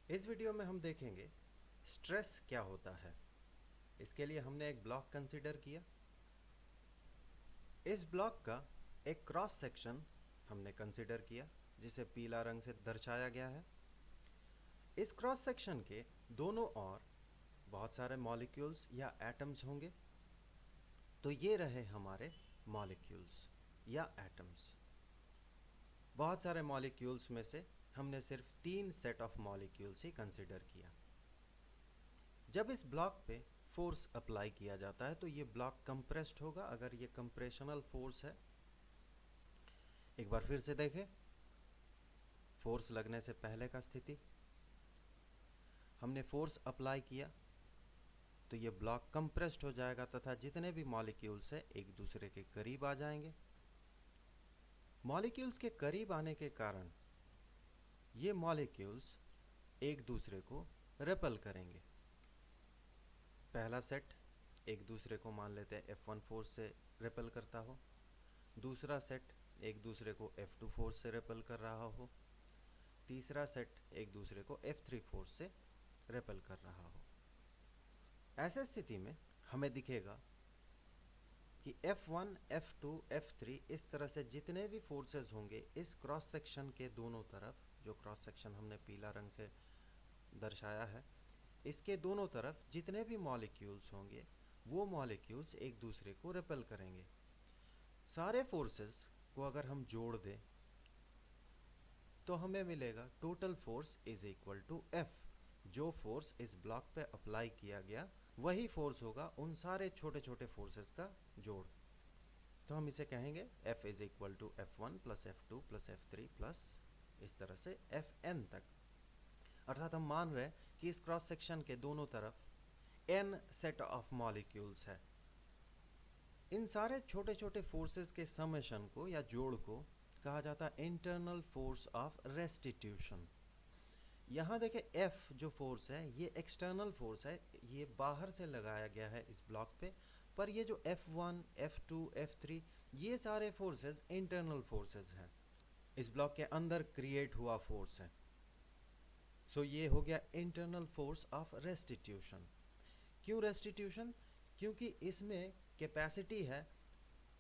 इस वीडियो में हम देखेंगे स्ट्रेस क्या होता है। इसके लिए हमने एक ब्लॉक कंसीडर किया। इस ब्लॉक का एक क्रॉस सेक्शन हमने कंसीडर किया जिसे पीला रंग से दर्शाया गया है। इस क्रॉस सेक्शन के दोनों ओर बहुत सारे मॉलिक्यूल्स या एटम्स होंगे। तो ये रहे हमारे मॉलिक्यूल्स या एटम्स। बहुत सारे मॉलिक्यूल्स में से हमने सिर्फ 3 set of molecules he consider किया। जब इस ब्लॉक पे फोर्स अप्लाई किया जाता है तो ये ब्लॉक कंप्रेस्ड होगा। अगर ये कंप्रेशनल फोर्स है, एक बार फिर से देखें, फोर्स लगने से पहले का स्थिति, हमने फोर्स अप्लाई किया तो ये ब्लॉक कंप्रेस्ड हो जाएगा तथा जितने भी मॉलिक्यूल्स है एक दूसरे के करीब आ जाएंगे। मॉलिक्यूल्स के करीब आने के कारण ये मॉलिक्यूल्स एक दूसरे को रेपल करेंगे। पहला सेट एक दूसरे को मान लेते हैं F1 फोर्स से रेपल करता हो, दूसरा सेट एक दूसरे को F2 फोर्स से रेपल कर रहा हो, तीसरा सेट एक दूसरे को F3 फोर्स से रेपल कर रहा हो। ऐसे स्थिति में हमें दिखेगा कि F1, F2, F3 इस तरह से जितने भी फोर्सेस होंगे इस क्रॉस सेक्शन के दोनों तरफ, जो क्रॉस सेक्शन हमने पीला रंग से दर्शाया है, इसके दोनों तरफ जितने भी मॉलिक्यूल्स होंगे वो मॉलिक्यूल्स एक दूसरे को रेपल करेंगे। सारे फोर्सेस को अगर हम जोड़ दें तो हमें मिलेगा total force is equal to F। जो फोर्स इस ब्लॉक पे अप्लाई किया गया वही फोर्स होगा उन सारे छोटे छोटे फोर्सेस का जोड़। तो हम इसे कहेंगे F is equal to F1 plus F2 plus F3 plus इस तरह से Fn तक। अर्थात हम मान रहे हैं कि इस क्रॉस सेक्शन के दोनों तरफ n सेट ऑफ मॉलिक्यूल्स है। इन सारे छोटे छोटे फोर्सेस के समेशन को या जोड़ को कहा जाता है इंटरनल फोर्स ऑफ रेस्टिट्यूशन। यहाँ देखें F जो फोर्स है ये एक्सटर्नल फोर्स है, ये बाहर से लगाया गया है इस ब्लॉक पे। पर ये जो F1, F2, F3 ये सारे फोर्सेस इंटरनल फोर्सेस हैं, इस ब्लॉक के अंदर क्रिएट हुआ फोर्स है। सो ये हो गया इंटरनल फोर्स ऑफ रेस्टिट्यूशन। क्यों रेस्टिट्यूशन? क्योंकि इसमें कैपेसिटी है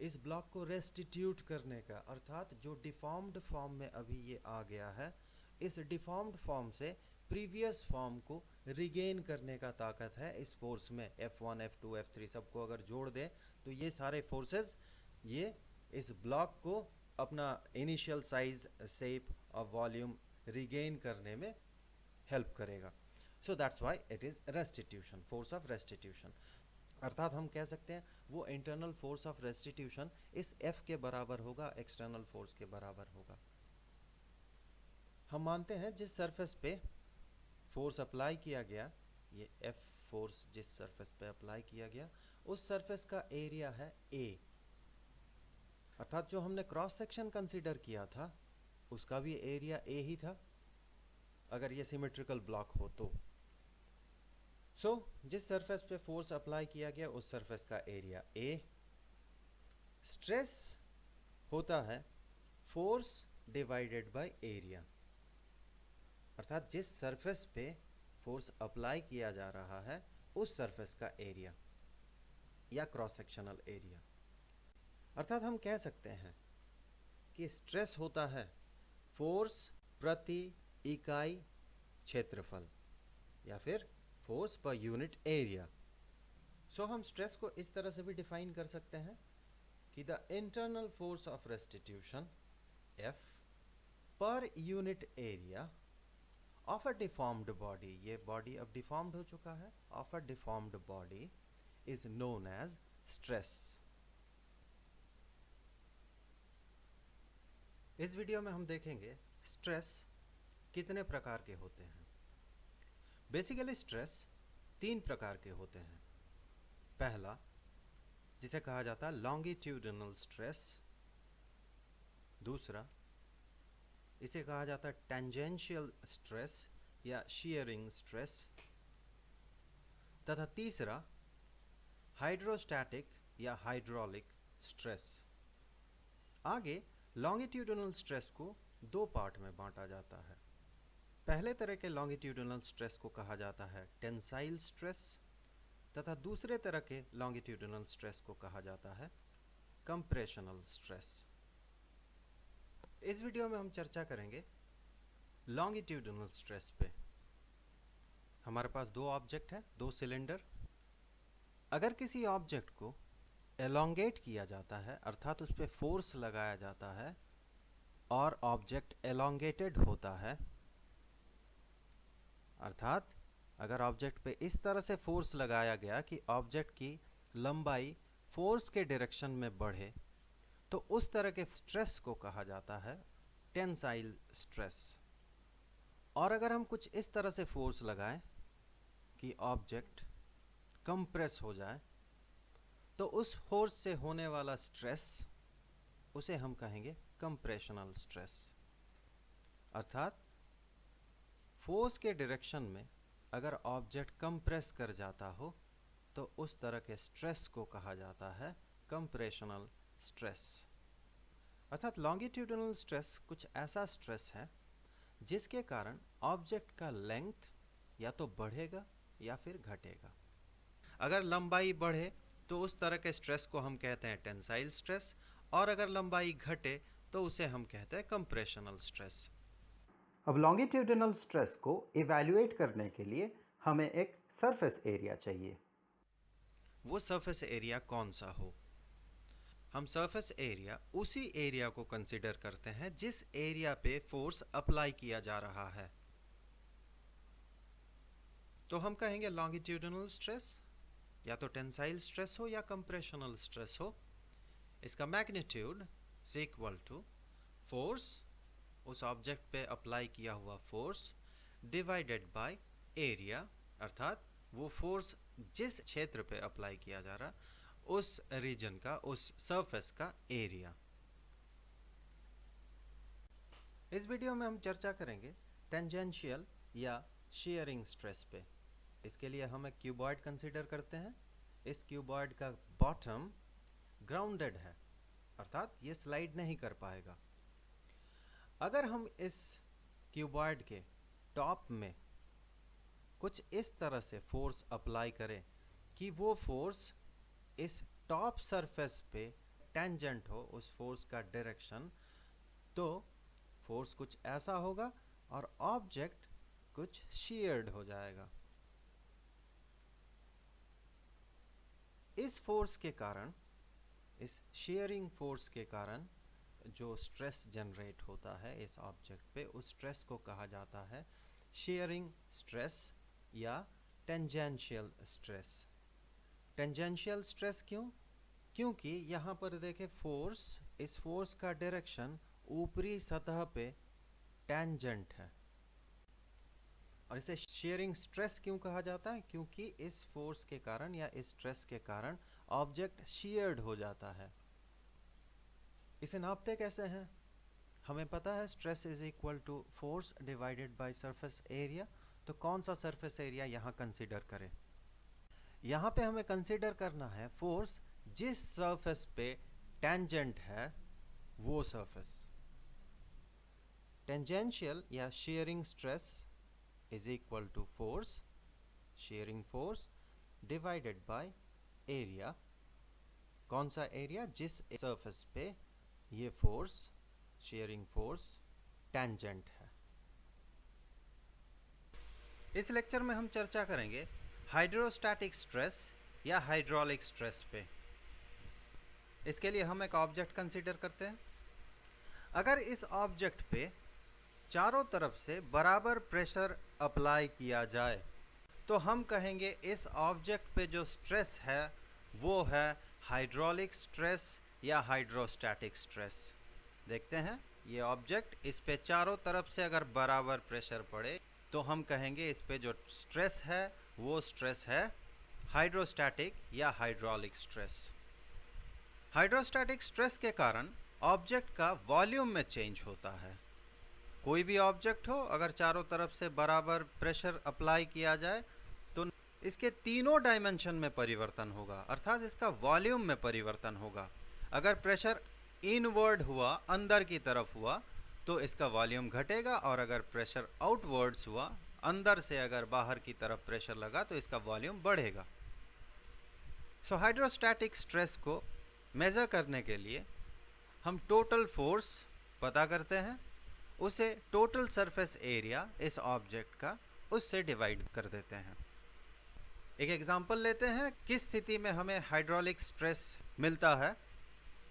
इस ब्लॉक को रेस्टिट्यूट करने का, अर्थात जो डिफॉर्म्ड फॉर्म में अभी ये आ गया है इस डिफॉर्म्ड फॉर्म से प्रीवियस फॉर्म को रिगेन करने का ताकत है इस फोर्स में। F1, F2, F3 सबको अगर जोड़ दें तो ये सारे फोर्सेस ये इस ब्लॉक को अपना इनिशियल साइज, शेप और वॉल्यूम रिगेन करने में हेल्प करेगा। So that's why it is restitution, force of restitution. अर्थात हम कह सकते हैं वो इंटरनल फोर्स ऑफ रेस्टिट्यूशन इस F के बराबर होगा, एक्सटर्नल फोर्स के बराबर होगा। हम मानते हैं जिस सरफेस पे फोर्स अप्लाई किया गया, ये F फोर्स जिस सरफेस पे अप्लाई किया गया उस सरफेस का एरिया है A। अर्थात जो हमने क्रॉस सेक्शन कंसीडर किया था उसका भी एरिया A ही था अगर ये सिमेट्रिकल ब्लॉक हो तो। जिस सरफेस पे फोर्स अप्लाई किया गया उस सरफेस का एरिया A। स्ट्रेस होता है फोर्स डिवाइडेड बाय एरिया, अर्थात जिस सरफेस पे फोर्स अप्लाई किया जा रहा है उस सरफेस का एरिया या क्रॉस सेक्शनल एरिया। अर्थात हम कह सकते हैं कि स्ट्रेस होता है फोर्स प्रति इकाई क्षेत्रफल या फिर फोर्स पर यूनिट एरिया। हम स्ट्रेस को इस तरह से भी डिफाइन कर सकते हैं कि the internal force of restitution F per unit area of a deformed body, ये बॉडी अब डिफॉर्म्ड हो चुका है, of a deformed body is known as stress. इस वीडियो में हम देखेंगे स्ट्रेस कितने प्रकार के होते हैं। बेसिकली स्ट्रेस 3 प्रकार के होते हैं। पहला जिसे कहा जाता है लॉन्गिट्यूडिनल स्ट्रेस, दूसरा इसे कहा जाता है टेंजेंशियल स्ट्रेस या शीयरिंग स्ट्रेस, तथा तीसरा हाइड्रोस्टैटिक या हाइड्रोलिक स्ट्रेस। आगे लॉन्गिट्यूडिनल स्ट्रेस को 2 पार्ट में बांटा जाता है। पहले तरह के लॉन्गिट्यूडिनल स्ट्रेस को कहा जाता है टेंसाइल स्ट्रेस तथा दूसरे तरह के लॉन्गिट्यूडिनल स्ट्रेस को कहा जाता है कंप्रेशनल स्ट्रेस। इस वीडियो में हम चर्चा करेंगे लॉन्गिट्यूडिनल स्ट्रेस पे। हमारे पास दो ऑब्जेक्ट है, दो सिलेंडर। अगर किसी ऑब्जेक्ट को एलोंगेट किया जाता है अर्थात उस पर फोर्स लगाया जाता है और ऑब्जेक्ट एलोंगेटेड होता है, अर्थात अगर ऑब्जेक्ट पे इस तरह से फोर्स लगाया गया कि ऑब्जेक्ट की लंबाई फोर्स के डायरेक्शन में बढ़े, तो उस तरह के स्ट्रेस को कहा जाता है टेंसाइल स्ट्रेस। और अगर हम कुछ इस तरह से फोर्स लगाएं कि ऑब्जेक्ट कंप्रेस हो जाए, तो उस फोर्स से होने वाला स्ट्रेस उसे हम कहेंगे कंप्रेशनल स्ट्रेस। अर्थात फोर्स के डायरेक्शन में अगर ऑब्जेक्ट कंप्रेस कर जाता हो तो उस तरह के स्ट्रेस को कहा जाता है कंप्रेशनल स्ट्रेस। अर्थात लॉन्गिट्यूडिनल स्ट्रेस कुछ ऐसा स्ट्रेस है जिसके कारण ऑब्जेक्ट का लेंथ या तो बढ़ेगा या फिर घटेगा। अगर लंबाई बढ़े तो उस तरह के स्ट्रेस को हम कहते हैं टेंसाइल स्ट्रेस, और अगर लंबाई घटे तो उसे हम कहते हैं कंप्रेशनल स्ट्रेस। अब लॉन्गिट्यूडिनल स्ट्रेस को इवैल्यूएट करने के लिए हमें एक सरफेस एरिया चाहिए। वो सरफेस एरिया कौन सा हो? हम सरफेस एरिया उसी एरिया को कंसीडर करते हैं जिस एरिया पे फोर्स अप्लाई किया जा रहा है। तो हम कहेंगे लॉन्गिट्यूडिनल स्ट्रेस या तो टेंसाइल स्ट्रेस हो या कंप्रेशनल स्ट्रेस हो, इसका magnitude is equal to force, उस ऑब्जेक्ट पे अप्लाई किया हुआ फोर्स, डिवाइडेड बाय एरिया, अर्थात वो फोर्स जिस क्षेत्र पे अप्लाई किया जा रहा उस रीजन का, उस सरफेस का एरिया। इस वीडियो में हम चर्चा करेंगे टेंजेंशियल या शीयरिंग स्ट्रेस पे। इसके लिए हम एक क्यूबॉइड कंसीडर करते हैं। इस क्यूबॉइड का बॉटम ग्राउंडेड है, अर्थात ये स्लाइड नहीं कर पाएगा। अगर हम इस क्यूबॉइड के टॉप में कुछ इस तरह से फोर्स अप्लाई करें कि वो फोर्स इस टॉप सरफेस पे टेंजेंट हो, उस फोर्स का डायरेक्शन, तो फोर्स कुछ ऐसा होगा और ऑब्जेक्ट कुछ शीयर्ड हो जाएगा। इस फोर्स के कारण, इस शीयरिंग फोर्स के कारण जो स्ट्रेस जनरेट होता है इस ऑब्जेक्ट पे, उस स्ट्रेस को कहा जाता है शीयरिंग स्ट्रेस या टेंजेंशियल स्ट्रेस। टेंजेंशियल स्ट्रेस क्यों? क्योंकि यहाँ पर देखें फोर्स, इस फोर्स का डायरेक्शन ऊपरी सतह पे टेंजेंट है। और इसे शीयरिंग स्ट्रेस क्यों कहा जाता है? क्योंकि इस फोर्स के कारण या इस स्ट्रेस के कारण ऑब्जेक्ट शीयर्ड हो जाता है। इसे नापते कैसे हैं? हमें पता है stress is equal to force divided by surface area. तो कौन सा सरफेस एरिया यहाँ कंसीडर करें? यहाँ पे हमें कंसीडर करना है फोर्स जिस सरफेस पे टेंजेंट है वो सरफेस। टेंजेंशियल या shearing stress is equal to force, shearing force divided by area. कौन सा एरिया? जिस सरफेस पे ये फोर्स, शीयरिंग फोर्स, टेंजेंट है। इस लेक्चर में हम चर्चा करेंगे हाइड्रोस्टैटिक स्ट्रेस या हाइड्रोलिक स्ट्रेस पे। इसके लिए हम एक ऑब्जेक्ट कंसीडर करते हैं। अगर इस ऑब्जेक्ट पे चारों तरफ से बराबर प्रेशर अप्लाई किया जाए तो हम कहेंगे इस ऑब्जेक्ट पे जो स्ट्रेस है वो है हाइड्रोलिक स्ट्रेस या हाइड्रोस्टैटिक स्ट्रेस। देखते हैं ये ऑब्जेक्ट, इस पे चारों तरफ से अगर बराबर प्रेशर पड़े तो हम कहेंगे इस पे जो स्ट्रेस है वो स्ट्रेस है हाइड्रोस्टैटिक या हाइड्रोलिक स्ट्रेस। हाइड्रोस्टैटिक स्ट्रेस के कारण ऑब्जेक्ट का वॉल्यूम में चेंज होता है। कोई भी ऑब्जेक्ट हो, अगर चारों तरफ से बराबर प्रेशर अप्लाई किया जाए तो इसके तीनों डायमेंशन में परिवर्तन होगा, अर्थात इसका वॉल्यूम में परिवर्तन होगा। अगर प्रेशर इनवर्ड हुआ, अंदर की तरफ हुआ, तो इसका वॉल्यूम घटेगा, और अगर प्रेशर आउटवर्ड्स हुआ, अंदर से अगर बाहर की तरफ प्रेशर लगा, तो इसका वॉल्यूम बढ़ेगा। सो हाइड्रोस्टैटिक स्ट्रेस को मेज़र करने के लिए हम टोटल फोर्स पता करते हैं, उसे टोटल सरफेस एरिया इस ऑब्जेक्ट का उससे डिवाइड कर देते हैं। एक एग्जांपल लेते हैं, किस स्थिति में हमें हाइड्रोलिक स्ट्रेस मिलता है,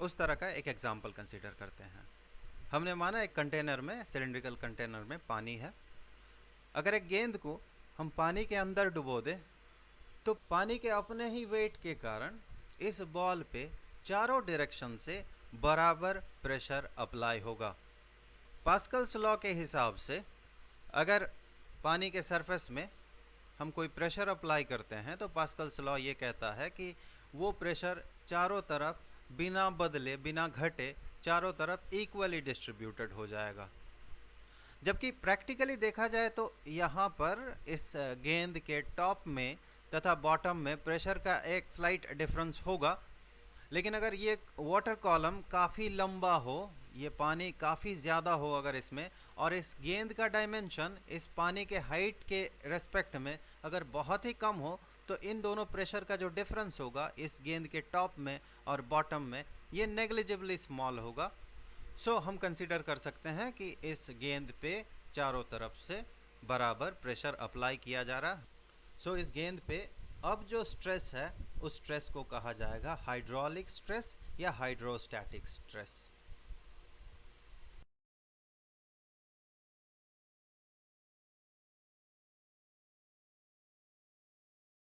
उस तरह का एक एग्जांपल कंसीडर करते हैं। हमने माना एक कंटेनर में, सिलिंड्रिकल कंटेनर में पानी है। अगर एक गेंद को हम पानी के अंदर डुबो दें, तो पानी के अपने ही वेट के कारण इस बॉल पे चारों डायरेक्शन से बराबर प्रेशर अप्लाई होगा। पास्कल्स लॉ के हिसाब से अगर पानी के सरफेस में हम कोई प्रेशर अप्लाई करते हैं, तो पास्कल्स लॉ ये कहता है कि वो प्रेशर चारों तरफ बिना बदले, बिना घटे, चारों तरफ इक्वली डिस्ट्रीब्यूटेड हो जाएगा। जबकि प्रैक्टिकली देखा जाए तो यहाँ पर इस गेंद के टॉप में तथा बॉटम में प्रेशर का एक स्लाइट डिफरेंस होगा। लेकिन अगर ये वाटर कॉलम काफ़ी लंबा हो, ये पानी काफ़ी ज़्यादा हो अगर इसमें, और इस गेंद का डायमेंशन इस पानी के हाइट के रेस्पेक्ट में अगर बहुत ही कम हो, तो इन दोनों प्रेशर का जो डिफरेंस होगा इस गेंद के टॉप में और बॉटम में, ये नेग्लिजिबली स्मॉल होगा। सो हम कंसीडर कर सकते हैं कि इस गेंद पे चारों तरफ से बराबर प्रेशर अप्लाई किया जा रहा है। सो इस गेंद पे अब जो स्ट्रेस है, उस स्ट्रेस को कहा जाएगा हाइड्रोलिक स्ट्रेस या हाइड्रोस्टैटिक स्ट्रेस।